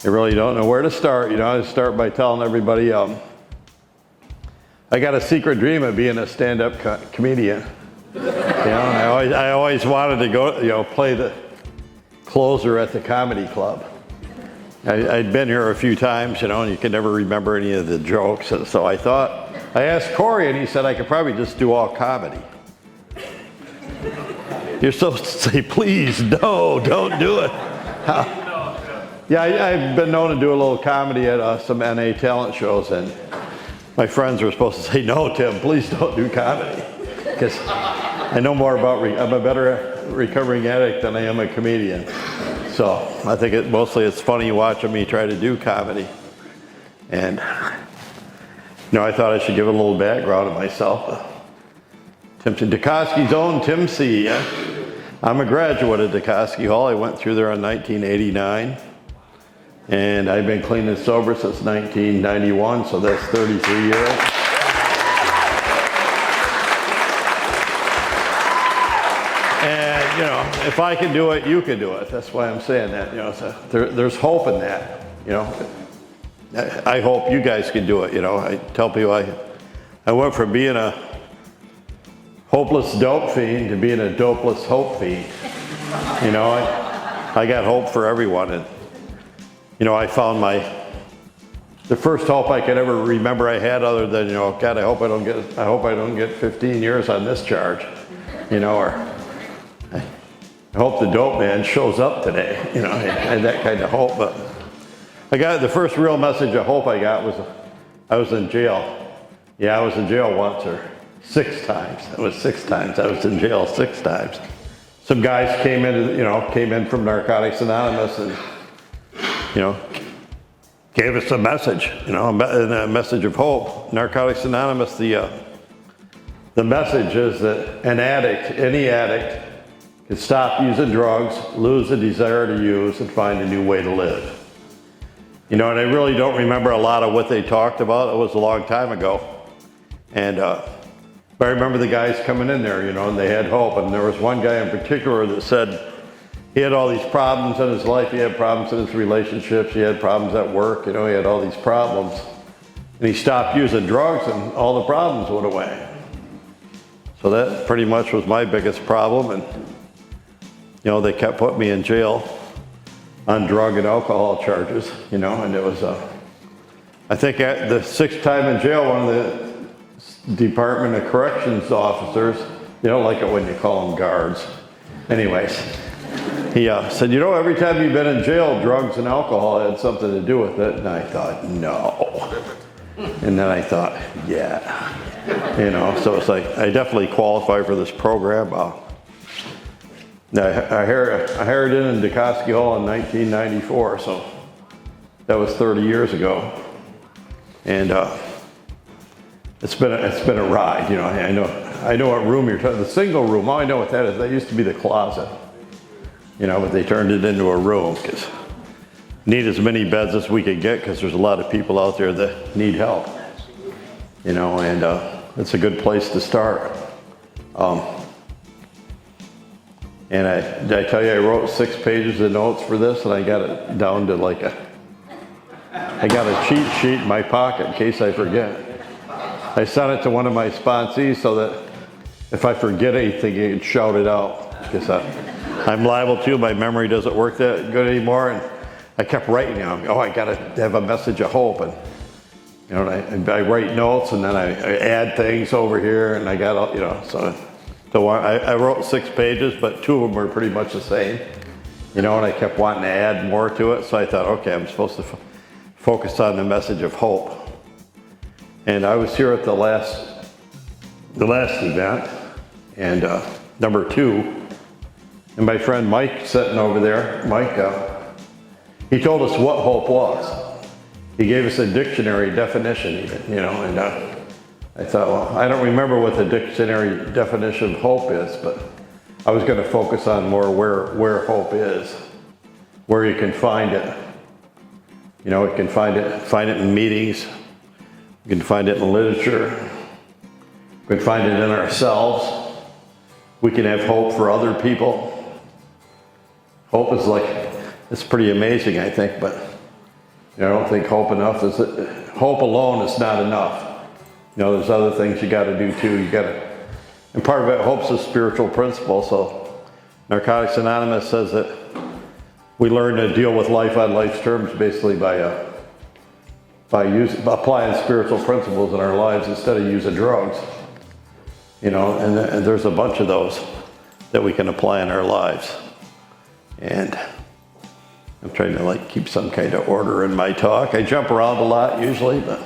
I really don't know where to start. You know, I start by telling everybody I got a secret dream of being a stand-up comedian. You know, and I always wanted to go, you know, play the closer at the comedy club. I'd been here a few times, you know, and you can never remember any of the jokes. And so I asked Corey, and he said I could probably just do all comedy. You're supposed to say, please, no, don't do it. Yeah, I've been known to do a little comedy at some NA talent shows, and my friends were supposed to say, no, Tim, please don't do comedy. Because I know more about, I'm a better recovering addict than I am a comedian. So I think mostly it's funny watching me try to do comedy. And, you know, I thought I should give a little background of myself. Dukosky's own Tim C. I'm a graduate of Dukoski Hall. I went through there in 1989. And I've been clean and sober since 1991, so that's 33 years. And, you know, if I can do it, you can do it. That's why I'm saying that. You know, so there's hope in that. You know, I hope you guys can do it. You know, I tell people I went from being a hopeless dope fiend to being a dopeless hope fiend. You know, I got hope for everyone. And, you know, I found the first hope I could ever remember I had, other than, you know, God, I hope I don't get 15 years on this charge, you know, or I hope the dope man shows up today, you know, I had that kind of hope. But the first real message of hope I got was I was in jail. Yeah, I was in jail once or 6 times. It was 6 times. I was in jail 6 times. Some guys came in from Narcotics Anonymous and, you know, gave us a message, you know, a message of hope. Narcotics Anonymous, the message is that any addict can stop using drugs, lose the desire to use, and find a new way to live. You know, and I really don't remember a lot of what they talked about. It was a long time ago. And, but I remember the guys coming in there, you know, and they had hope. And there was one guy in particular that said, he had all these problems in his life. He had problems in his relationships. He had problems at work. You know, he had all these problems. And he stopped using drugs and all the problems went away. So that pretty much was my biggest problem. And, you know, they kept putting me in jail on drug and alcohol charges, you know, and it was, I think at the 6th time in jail, one of the Department of Corrections officers, you don't like it when you call them guards. Anyways. He said, you know, every time you've been in jail, drugs and alcohol had something to do with it. And I thought, no. And then I thought, yeah. You know, so it's like, I definitely qualify for this program. I hired in Dukoski Hall in 1994, so that was 30 years ago. And it's been a ride, you know. I know what room you're talking about. The single room, I know what that is. That used to be the closet. You know, but they turned it into a room because need as many beds as we could get because there's a lot of people out there that need help. You know, and it's a good place to start. And I tell you, I wrote 6 pages of notes for this, and I got it down to I got a cheat sheet in my pocket in case I forget. I sent it to one of my sponsees so that if I forget anything, he can shout it out. Because I'm liable to. My memory doesn't work that good anymore, and I kept writing down. Oh, I got to have a message of hope, and you know, I write notes, and then I add things over here, and I got all, you know. So I wrote 6 pages, but 2 of them were pretty much the same, you know. And I kept wanting to add more to it, so I thought, okay, I'm supposed to focus on the message of hope. And I was here at the last event, and number 2. And my friend Mike sitting over there, Mike, he told us what hope was. He gave us a dictionary definition even, you know, and I thought, well, I don't remember what the dictionary definition of hope is, but I was going to focus on more where hope is, where you can find it. You know, you can find it in meetings, you can find it in literature, you can find it in ourselves. We can have hope for other people. Hope is it's pretty amazing, I think, but I don't think hope alone is not enough. There's other things you got to do too. And part of it, hope's a spiritual principle. So Narcotics Anonymous says that we learn to deal with life on life's terms basically by applying spiritual principles in our lives instead of using drugs. And there's a bunch of those that we can apply in our lives. And I'm trying to keep some kind of order in my talk. I jump around a lot usually, but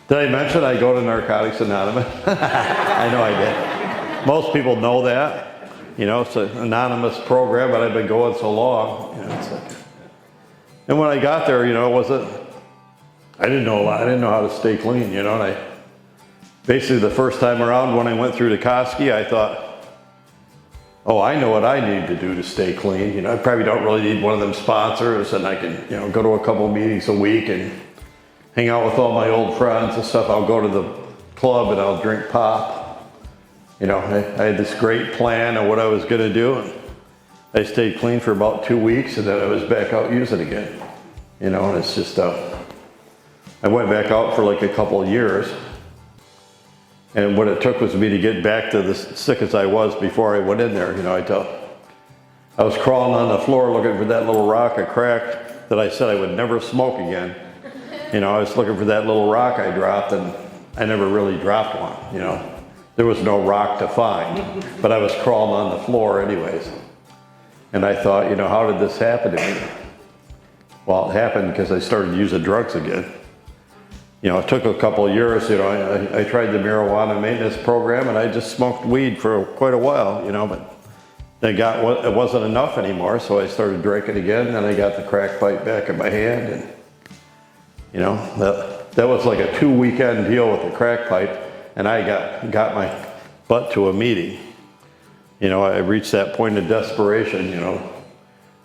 did I mention I go to Narcotics Anonymous? I know I did. Most people know that. It's an anonymous program, but I've been going so long. And when I got there, I didn't know a lot. I didn't know how to stay clean, and basically the first time around when I went through Koski, I thought, oh, I know what I need to do to stay clean. I probably don't really need one of them sponsors, and I can, go to a couple meetings a week and hang out with all my old friends and stuff. I'll go to the club and I'll drink pop. I had this great plan of what I was going to do, and I stayed clean for about 2 weeks, and then I was back out using again. And it's just, I went back out for a couple of years. And what it took was me to get back to as sick as I was before I went in there. I was crawling on the floor looking for that little rock of crack that I said I would never smoke again. I was looking for that little rock I dropped, and I never really dropped one. There was no rock to find, but I was crawling on the floor anyways. And I thought, how did this happen to me? Well, it happened because I started using drugs again. It took a couple of years. I tried the marijuana maintenance program, and I just smoked weed for quite a while, but it wasn't enough anymore, so I started drinking again. Then I got the crack pipe back in my hand, and that was like a 2-weekend deal with the crack pipe, and I got my butt to a meeting. I reached that point of desperation. A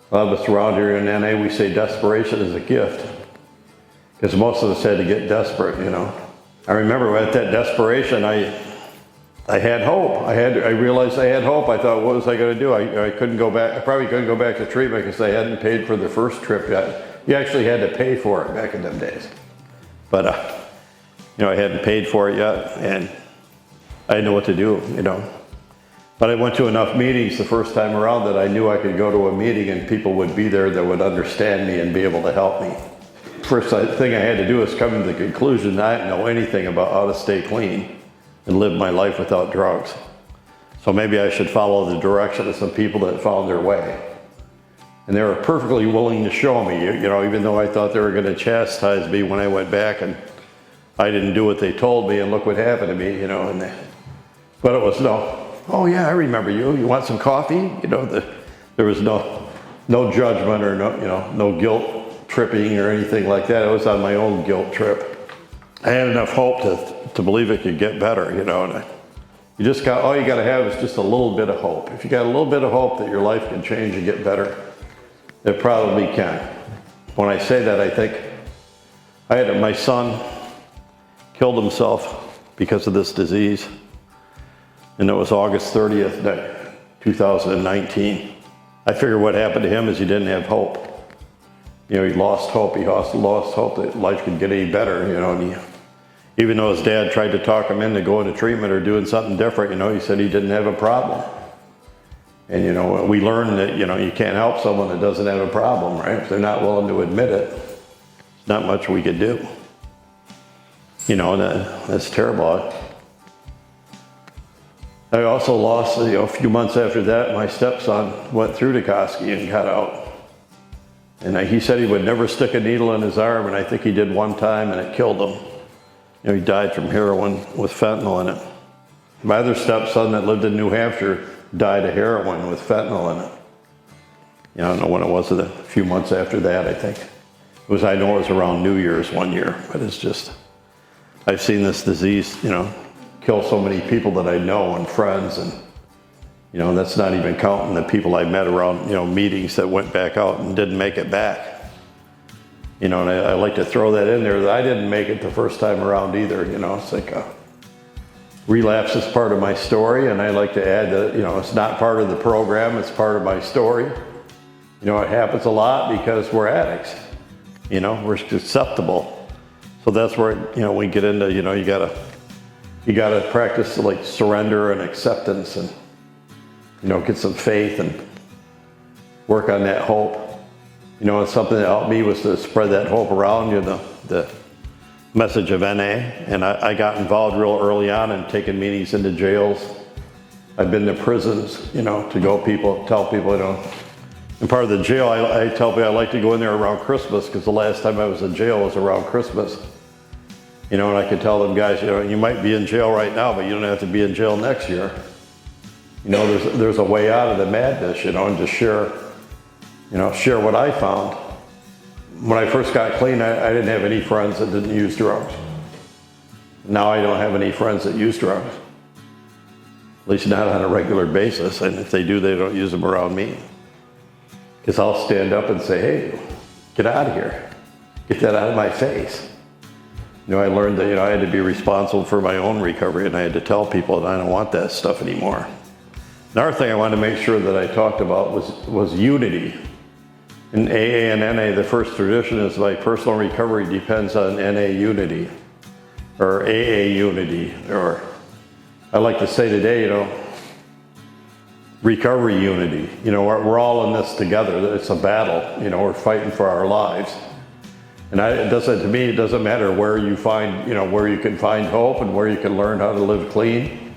lot of us around here in NA, we say desperation is a gift. Because most of us had to get desperate, I remember at that desperation, I had hope. I realized I had hope. I thought, what was I going to do? I couldn't go back. I probably couldn't go back to treatment because I hadn't paid for the first trip yet. You actually had to pay for it back in them days. But, I hadn't paid for it yet, and I didn't know what to do, But I went to enough meetings the first time around that I knew I could go to a meeting and people would be there that would understand me and be able to help me. First thing I had to do is come to the conclusion that I didn't know anything about how to stay clean and live my life without drugs. So maybe I should follow the direction of some people that found their way. And they were perfectly willing to show me, even though I thought they were going to chastise me when I went back and I didn't do what they told me, and look what happened to me, but it was oh yeah, I remember you. You want some coffee? There was no judgment or no guilt tripping or anything like that. I was on my own guilt trip. I had enough hope to believe it could get better, and all you got to have is just a little bit of hope. If you got a little bit of hope that your life can change and get better, it probably can. When I say that, I think my son killed himself because of this disease, and it was August 30th, 2019. I figure what happened to him is he didn't have hope. He lost hope. He lost hope that life could get any better, and even though his dad tried to talk him into going to treatment or doing something different, he said he didn't have a problem. And, we learned that, you can't help someone that doesn't have a problem, right? If they're not willing to admit it, there's not much we could do. That's terrible. I also lost, a few months after that, my stepson went through Koski and got out. And he said he would never stick a needle in his arm, and I think he did one time, and it killed him. He died from heroin with fentanyl in it. My other stepson that lived in New Hampshire died of heroin with fentanyl in it. I don't know when it was, a few months after that, I think. I know it was around New Year's one year, but it's just, I've seen this disease, kill so many people that I know and friends, and that's not even counting the people I met around, meetings that went back out and didn't make it back. And I like to throw that in there that I didn't make it the first time around either. It's like a relapse is part of my story, and I like to add that, it's not part of the program, it's part of my story. It happens a lot because we're addicts. we're acceptable. So that's where, we get into, you gotta practice like surrender and acceptance and, get some faith and work on that hope. And something that helped me was to spread that hope around, the message of NA. And I got involved real early on in taking meetings into jails. I've been to prisons, to tell people, and part of the jail, I tell people I like to go in there around Christmas because the last time I was in jail was around Christmas. And I could tell them guys, you might be in jail right now, but you don't have to be in jail next year. There's a way out of the madness, and just share what I found. When I first got clean, I didn't have any friends that didn't use drugs. Now I don't have any friends that use drugs. At least not on a regular basis, and if they do, they don't use them around me. Because I'll stand up and say, hey, get out of here. Get that out of my face. I learned that, I had to be responsible for my own recovery, and I had to tell people that I don't want that stuff anymore. Another thing I wanted to make sure that I talked about was unity. In AA and NA, the first tradition is my personal recovery depends on NA unity, or AA unity, or I like to say today, recovery unity. We're all in this together. It's a battle. We're fighting for our lives. And to me, it doesn't matter where you find, where you can find hope and where you can learn how to live clean.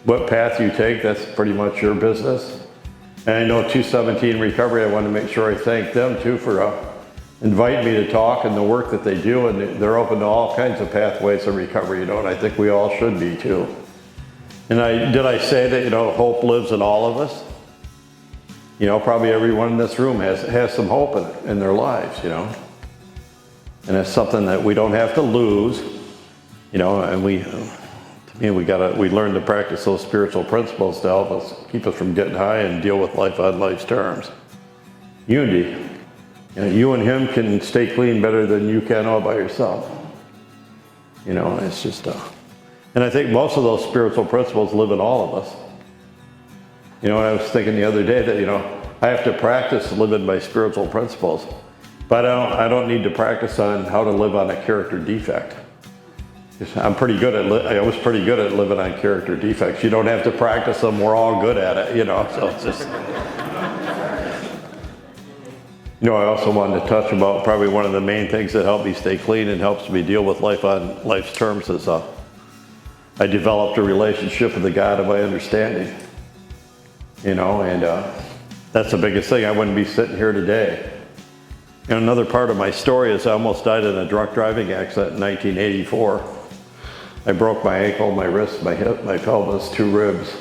What path you take, that's pretty much your business. And I know 217 Recovery, I want to make sure I thank them too for inviting me to talk and the work that they do. And they're open to all kinds of pathways of recovery, and I think we all should be too. And did I say that, hope lives in all of us? Probably everyone in this room has some hope in their lives, And it's something that we don't have to lose, and we learn to practice those spiritual principles to help us, keep us from getting high and deal with life on life's terms. Unity. You and him can stay clean better than you can all by yourself. It's just, and I think most of those spiritual principles live in all of us. I was thinking the other day that, I have to practice living by spiritual principles, but I don't need to practice on how to live on a character defect. I was pretty good at living on character defects. You don't have to practice them. We're all good at it, so it's just. I also wanted to touch about probably one of the main things that help me stay clean and helps me deal with life on life's terms is I developed a relationship with the God of my understanding, and that's the biggest thing. I wouldn't be sitting here today. And another part of my story is I almost died in a drunk driving accident in 1984. I broke my ankle, my wrist, my hip, my pelvis, 2 ribs,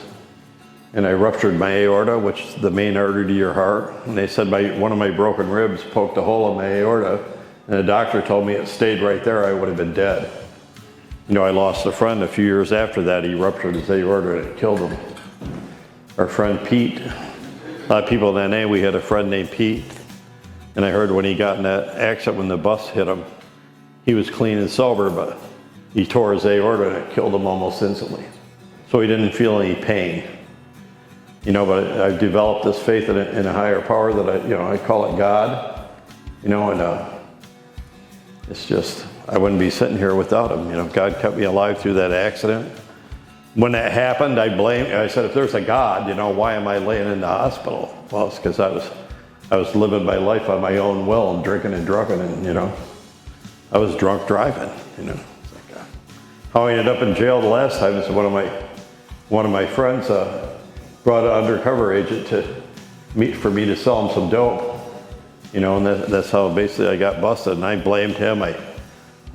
and I ruptured my aorta, which is the main artery to your heart. And they said one of my broken ribs poked a hole in my aorta, and the doctor told me it stayed right there, I would have been dead. I lost a friend a few years after that. He ruptured his aorta and it killed him. Our friend Pete, a lot of people in NA, we had a friend named Pete, and I heard when he got in that accident when the bus hit him, he was clean and sober, but he tore his aorta and it killed him almost instantly. So he didn't feel any pain. But I've developed this faith in a higher power that I call it God, and it's just, I wouldn't be sitting here without him. God kept me alive through that accident. When that happened, I said, if there's a God, why am I laying in the hospital? Well, it's because I was living my life on my own will and drinking and drugging, and I was drunk driving. It's like, how I ended up in jail the last time is one of my friends brought an undercover agent for me to sell him some dope. And that's how basically I got busted, and I blamed him.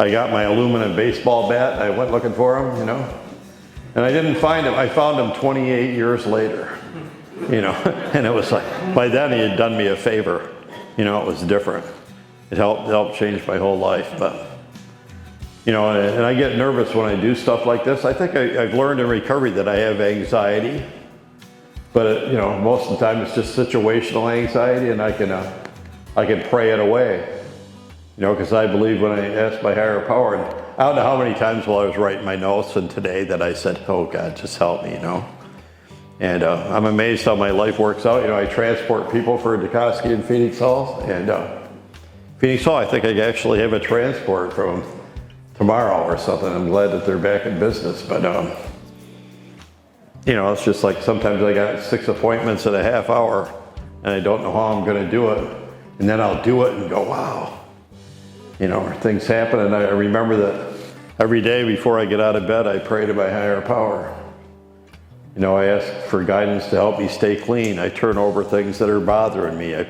I got my aluminum baseball bat, and I went looking for him, and I didn't find him. I found him 28 years later, and it was like, by then he had done me a favor. It was different. It helped change my whole life, but, and I get nervous when I do stuff like this. I think I've learned in recovery that I have anxiety, but, most of the time it's just situational anxiety, and I can pray it away, because I believe when I ask my higher power, and I don't know how many times while I was writing my notes and today that I said, oh God, just help me, And I'm amazed how my life works out. I transport people for Dukoski and Phoenix Halls, and Phoenix Hall, I think I actually have a transport from tomorrow or something. I'm glad that they're back in business, but you know, it's just like sometimes I got 6 appointments in a half hour and I don't know how I'm going to do it. And then I'll do it and go, wow. You know, things happen. And I remember that every day before I get out of bed, I pray to my higher power. You know, I ask for guidance to help me stay clean. I turn over things that are bothering me. I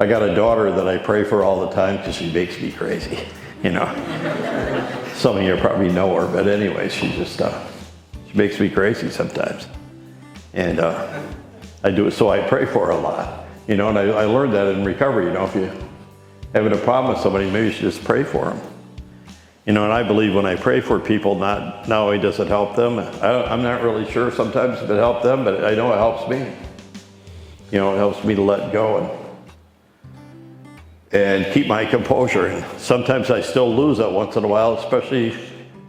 got a daughter that I pray for all the time because she makes me crazy, you know. Some of you probably know her, but anyway, she just, she makes me crazy sometimes. And I do it, so I pray for her a lot. You know, and I learned that in recovery. You know, if you're having a problem with somebody, maybe you should just pray for them. You know, and I believe when I pray for people, not only does it help them, I'm not really sure sometimes if it helped them, but I know it helps me. You know, it helps me to let go and keep my composure. And sometimes I still lose that once in a while, especially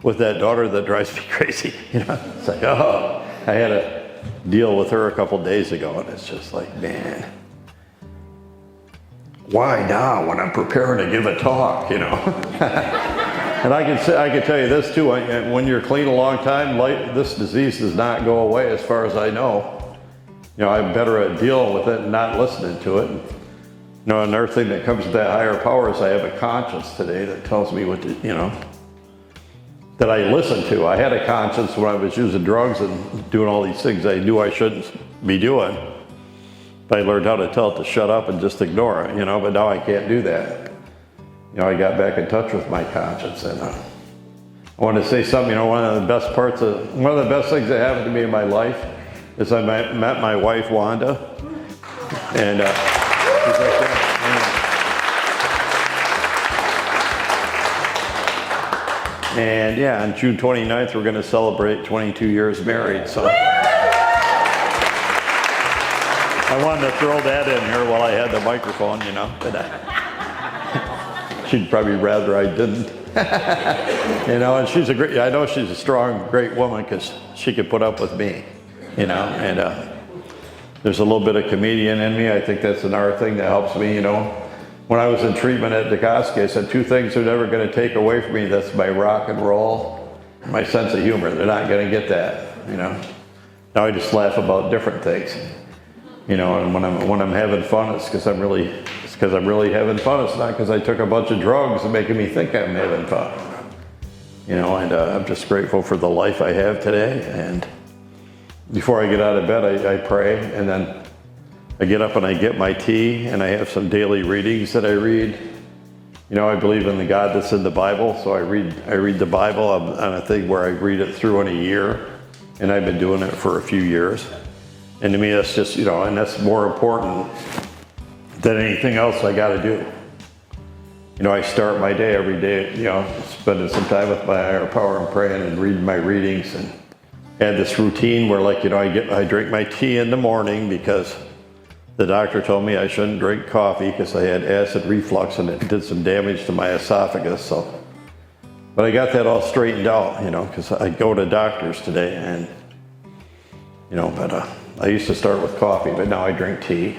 with that daughter that drives me crazy. You know, it's like, oh, I had a deal with her a couple days ago, and it's just like, man, why now when I'm preparing to give a talk, you know? And I can tell you this too, when you're clean a long time, this disease does not go away as far as I know. You know, I'm better at dealing with it and not listening to it. You know, another thing that comes with that higher power is I have a conscience today that tells me what to, you know, that I listen to. I had a conscience when I was using drugs and doing all these things I knew I shouldn't be doing. But I learned how to tell it to shut up and just ignore it, you know, but now I can't do that. You know, I got back in touch with my conscience, and I want to say something. You know, one of the best things that happened to me in my life is I met my wife, Wanda, and she's like that. And yeah, on June 29th, we're going to celebrate 22 years married, so I wanted to throw that in here while I had the microphone, you know, but she'd probably rather I didn't. You know, and I know she's a strong, great woman because she could put up with me, you know, and there's a little bit of comedian in me. I think that's another thing that helps me, you know. When I was in treatment at Dikoski, I said 2 things are never going to take away from me. That's my rock and roll, my sense of humor. They're not going to get that, you know. Now I just laugh about different things, you know. And when I'm having fun, it's because I'm really having fun. It's not because I took a bunch of drugs and making me think I'm having fun, you know. And I'm just grateful for the life I have today. And before I get out of bed, I pray, and then I get up and I get my tea, and I have some daily readings that I read. You know, I believe in the God that's in the Bible, so I read the Bible on a thing where I read it through in a year, and I've been doing it for a few years. And to me, that's just, you know, and that's more important than anything else I got to do. You know, I start my day every day, you know, spending some time with my higher power and praying and reading my readings, and had this routine where, like, you know, I drink my tea in the morning because the doctor told me I shouldn't drink coffee because I had acid reflux and it did some damage to my esophagus. So, but I got that all straightened out, you know, because I go to doctors today, and you know, but I used to start with coffee, but now I drink tea,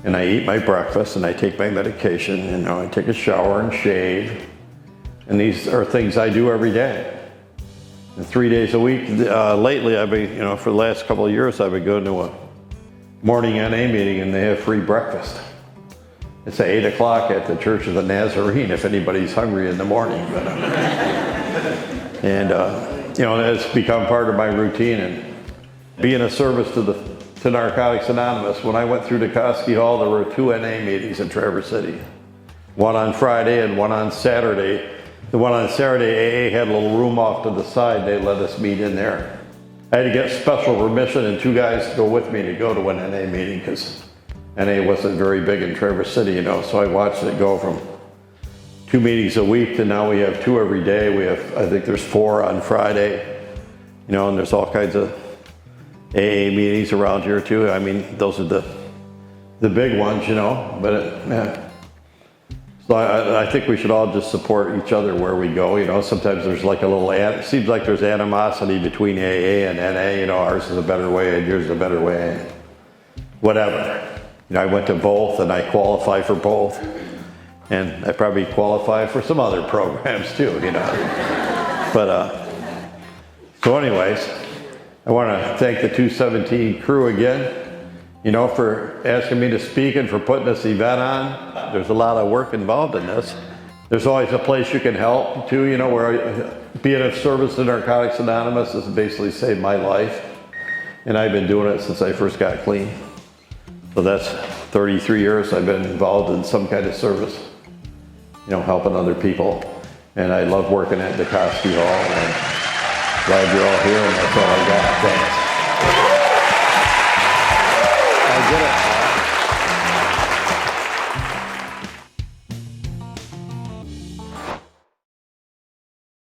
and I eat my breakfast, and I take my medication, and, you know, I take a shower and shave, and these are things I do every day. And 3 days a week. Lately, I've been, you know, for the last couple of years, I've been going to a morning NA meeting, and they have free breakfast. It's at 8 o'clock at the Church of the Nazarene if anybody's hungry in the morning. But, and you know, it's become part of my routine, and being a service to Narcotics Anonymous. When I went through Dikoski Hall, there were 2 NA meetings in Traverse City. One on Friday and one on Saturday. The one on Saturday, AA had a little room off to the side. They let us meet in there. I had to get special permission and 2 guys to go with me to go to an NA meeting because NA wasn't very big in Traverse City, you know, so I watched it go from 2 meetings a week to now we have 2 every day. We have, I think there's 4 on Friday, you know, and there's all kinds of AA meetings around here too. I mean, those are the big ones, you know, but yeah. So I think we should all just support each other where we go. You know, sometimes there's like it seems like there's animosity between AA and NA. You know, ours is a better way and yours is a better way. Whatever. You know, I went to both and I qualify for both. And I probably qualify for some other programs too, you know. But, so anyways, I want to thank the 217 crew again, you know, for asking me to speak and for putting this event on. There's a lot of work involved in this. There's always a place you can help too, you know, where being of service to Narcotics Anonymous has basically saved my life. And I've been doing it since I first got clean. So that's 33 years I've been involved in some kind of service, you know, helping other people. And I love working at DeKosky Hall, and I'm glad you're all here, and that's all I got. Thanks. I did it.